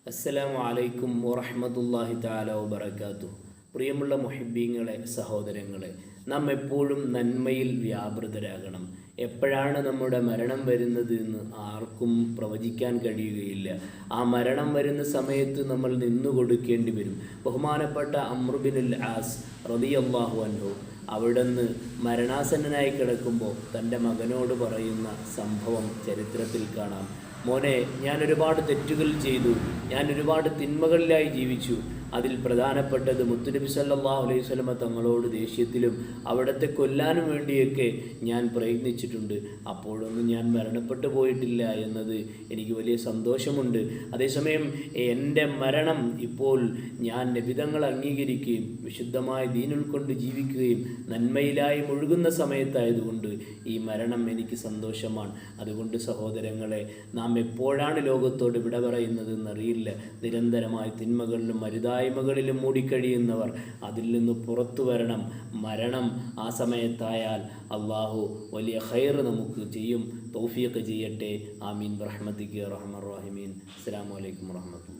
അസ്സലാമു അലൈക്കും വറഹ്മത്തുള്ളാഹി തആല വബറകാതുഹു. പ്രിയമുള്ള മുഹിബ്ബീങ്ങളെ, സഹോദരങ്ങളെ, നാം എപ്പോഴും നന്മയിൽ വ്യാപൃതരാകണം. എപ്പോഴാണ് നമ്മുടെ മരണം വരുന്നത് എന്ന് ആർക്കും പ്രവചിക്കാൻ കഴിയുകയില്ല. ആ മരണം വരുന്ന സമയത്ത് നമ്മൾ നിന്നു കൊടുക്കേണ്ടി വരും. ബഹുമാനപ്പെട്ട അംർ ബിനുൽ ആസ് റളിയല്ലാഹു അൻഹു അവിടുന്ന് മരണാസന്നനായി കിടക്കുമ്പോൾ തൻ്റെ മകനോട് പറയുന്ന സംഭവം ചരിത്രത്തിൽ കാണാം. മോനെ, ഞാൻ ഒരുപാട് തെറ്റുകൾ ചെയ്തു, ഞാൻ ഒരുപാട് തിന്മകളിലായി ജീവിച്ചു. അതിൽ പ്രധാനപ്പെട്ടത് മുത്തുനബി സല്ലല്ലാഹു അലൈഹി വസല്ലമ തങ്ങളോട് ദേഷ്യത്തിലും അവിടത്തെ കൊല്ലാനും വേണ്ടിയൊക്കെ ഞാൻ പ്രയത്നിച്ചിട്ടുണ്ട്. അപ്പോഴൊന്നും ഞാൻ മരണപ്പെട്ടു പോയിട്ടില്ല എന്നത് എനിക്ക് വലിയ സന്തോഷമുണ്ട്. അതേസമയം എൻ്റെ മരണം ഇപ്പോൾ ഞാൻ നബിതങ്ങൾ അംഗീകരിക്കുകയും വിശുദ്ധമായ ദീൻ ഉൾക്കൊണ്ട് ജീവിക്കുകയും നന്മയിലായി മുഴുകുന്ന സമയത്തായതുകൊണ്ട് ഈ മരണം എനിക്ക് സന്തോഷമാണ്. അതുകൊണ്ട് സഹോദരങ്ങളെ, നാം എപ്പോഴാണ് ലോകത്തോട് വിട പറയുന്നതെന്നറിയില്ല. നിരന്തരമായി തിന്മകളിലും മരുതായ്മകളിലും മൂടിക്കഴിയുന്നവർ അതിൽ നിന്ന് പുറത്തു വരണം. മരണം ആ സമയത്തായാൽ അള്ളാഹു വലിയ ഖൈർ നമുക്ക് ചെയ്യും. തൗഫീഖ് ചെയ്യട്ടെ. ആമീൻ ബിറഹ്മതിക യാ അർഹമർ റഹീമീൻ. അസ്സലാമു അലൈക്കും വറഹ്മത്തുള്ളാഹി.